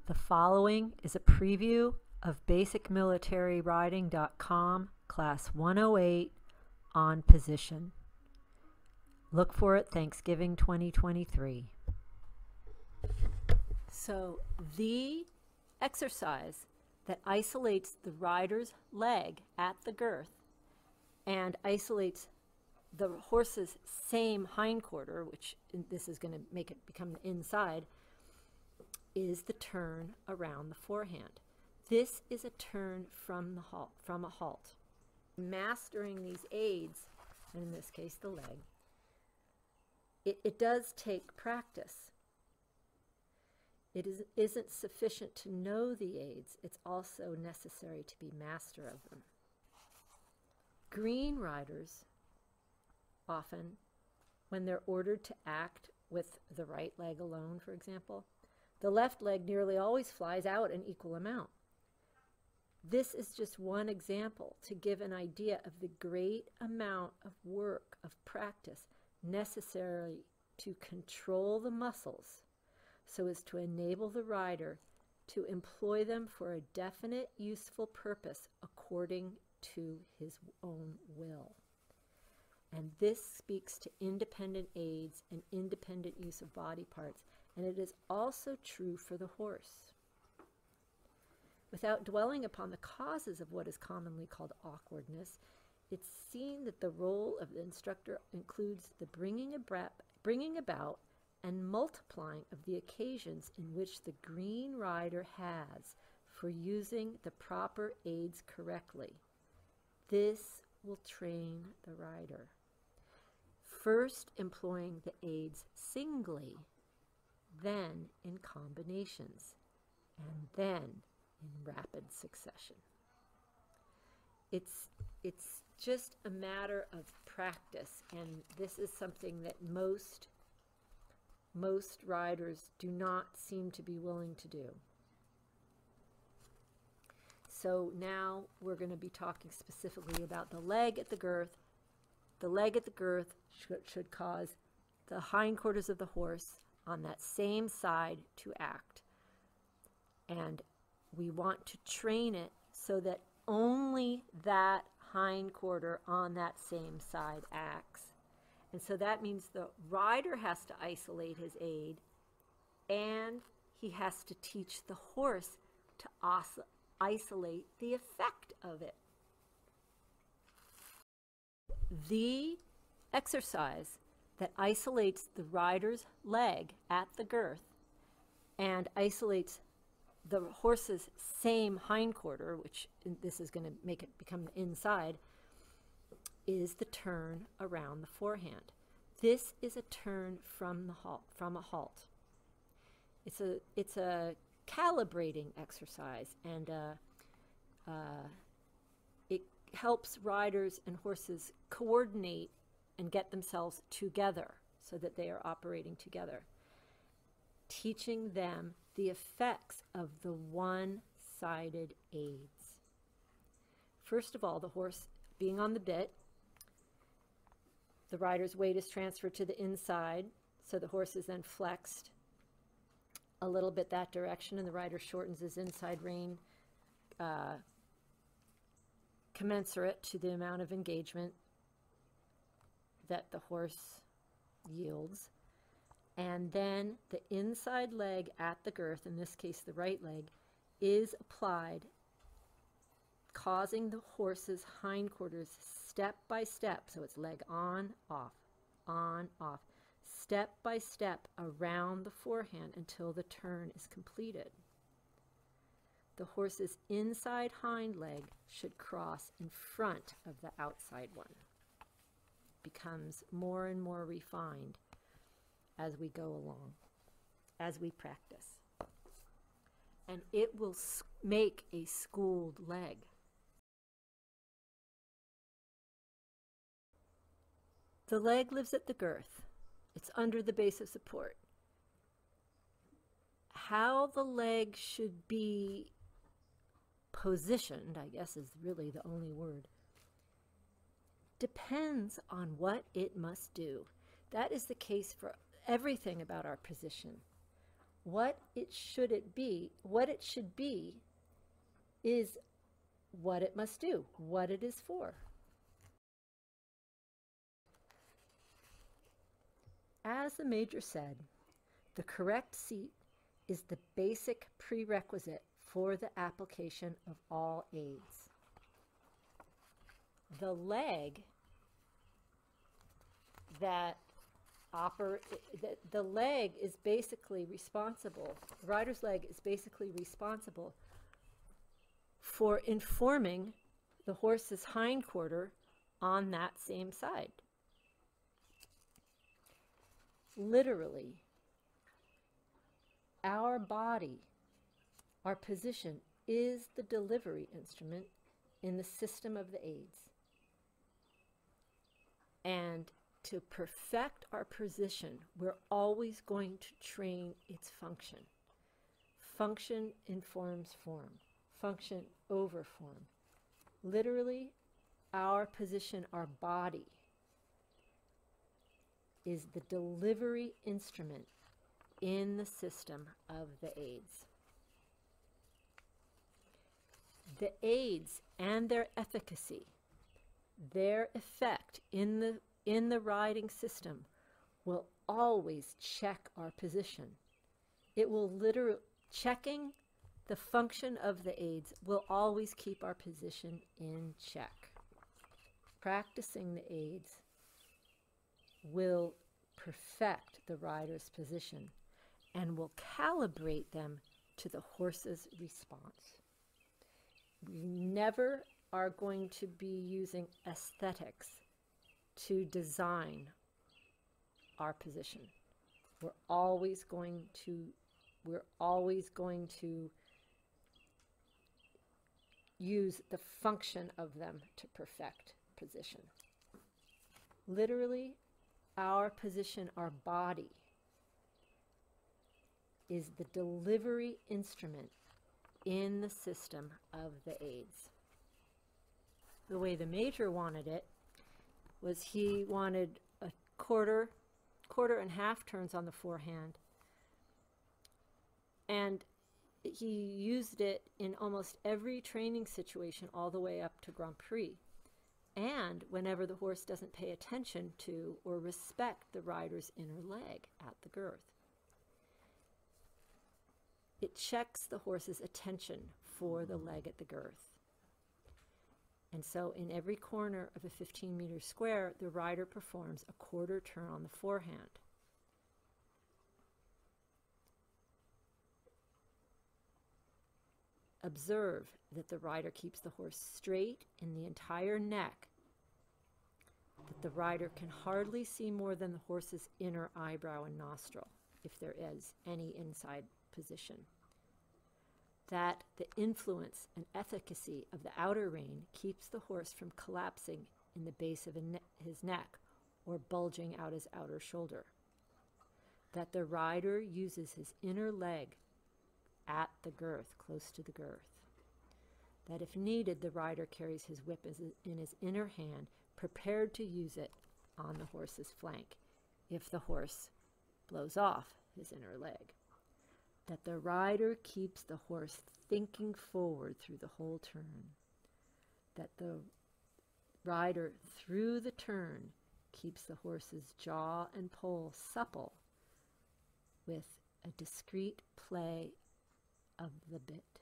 The following is a preview of basicmilitaryriding.com Class 108 on position. Look for it Thanksgiving 2023. So the exercise that isolates the rider's leg at the girth and isolates the horse's same hindquarter, which this is going to make it become inside, is the turn around the forehand. This is a turn from a halt. Mastering these aids, and in this case the leg, it does take practice. It isn't sufficient to know the aids, it's also necessary to be master of them. Green riders, often, when they're ordered to act with the right leg alone, for example, the left leg nearly always flies out an equal amount. This is just one example to give an idea of the great amount of work, of practice, necessary to control the muscles so as to enable the rider to employ them for a definite, useful purpose according to his own will. And this speaks to independent aids and independent use of body parts, and it is also true for the horse. Without dwelling upon the causes of what is commonly called awkwardness, it's seen that the role of the instructor includes the bringing about and multiplying of the occasions in which the green rider has for using the proper aids correctly. This will train the rider. First employing the aids singly, then in combinations, and then in rapid succession. It's just a matter of practice, and this is something that most riders do not seem to be willing to do. So now we're going to be talking specifically about the leg at the girth. The leg at the girth should cause the hindquarters of the horse on that same side to act. And we want to train it so that only that hindquarter on that same side acts. And so that means the rider has to isolate his aid, and he has to teach the horse to isolate the effect of it. The exercise that isolates the rider's leg at the girth and isolates the horse's same hindquarter, which this is going to make it become inside, is the turn around the forehand. This is a turn from a halt. It's a calibrating exercise, and it helps riders and horses coordinate and get themselves together so that they are operating together, teaching them the effects of the one-sided aids. First of all, the horse being on the bit, the rider's weight is transferred to the inside, so the horse is then flexed a little bit that direction, and the rider shortens his inside rein commensurate to the amount of engagement that the horse yields. And then the inside leg at the girth, in this case the right leg, is applied, causing the horse's hindquarters step by step, so it's leg on, off, step by step around the forehand until the turn is completed. The horse's inside hind leg should cross in front of the outside one. Becomes more and more refined as we go along, as we practice. And it will make a schooled leg. The leg lives at the girth. It's under the base of support. How the leg should be positioned, I guess is really the only word, depends on what it must do. That is the case for everything about our position. what it should be is what it must do, what it is for. As the major said, the correct seat is the basic prerequisite for the application of all aids. The leg the leg is basically responsible, the rider's leg is basically responsible for informing the horse's hindquarter on that same side. Literally, our body, our position, is the delivery instrument in the system of the aids. And to perfect our position, we're always going to train its function. Function informs form. Function over form. Literally, our position, our body, is the delivery instrument in the system of the aids. The aids and their efficacy, their effect in the riding system, will always check our position. It will literally, checking the function of the aids will always keep our position in check. Practicing the aids will perfect the rider's position and will calibrate them to the horse's response. We never are going to be using aesthetics to design our position. We're always going to use the function of them to perfect position. Literally, our position, our body, is the delivery instrument in the system of the aids. The way the major wanted it was he wanted a quarter and half turns on the forehand, and he used it in almost every training situation all the way up to Grand Prix, and whenever the horse doesn't pay attention to or respect the rider's inner leg at the girth. It checks the horse's attention for the leg at the girth. And so in every corner of a 15-meter square, the rider performs a quarter turn on the forehand. Observe that the rider keeps the horse straight in the entire neck, that the rider can hardly see more than the horse's inner eyebrow and nostril, if there is any inside position. That the influence and efficacy of the outer rein keeps the horse from collapsing in the base of his neck or bulging out his outer shoulder. That the rider uses his inner leg at the girth, close to the girth. That if needed, the rider carries his whip in his inner hand, prepared to use it on the horse's flank if the horse blows off his inner leg. That the rider keeps the horse thinking forward through the whole turn. That the rider, through the turn, keeps the horse's jaw and poll supple with a discreet play of the bit.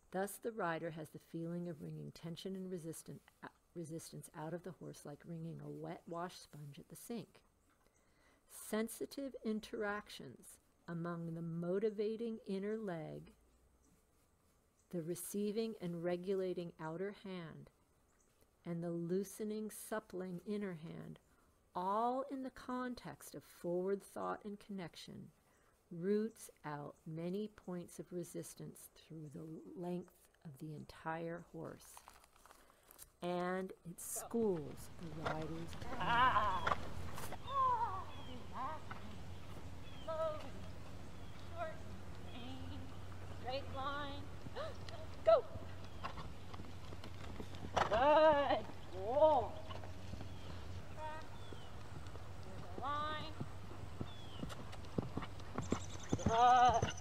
Thus the rider has the feeling of wringing tension and resistance out of the horse like wringing a wet wash sponge at the sink. Sensitive interactions among the motivating inner leg, the receiving and regulating outer hand, and the loosening, suppling inner hand, all in the context of forward thought and connection, roots out many points of resistance through the length of the entire horse. And it schools the rider's straight line. Go. Good. Whoa. There's a line. Ah.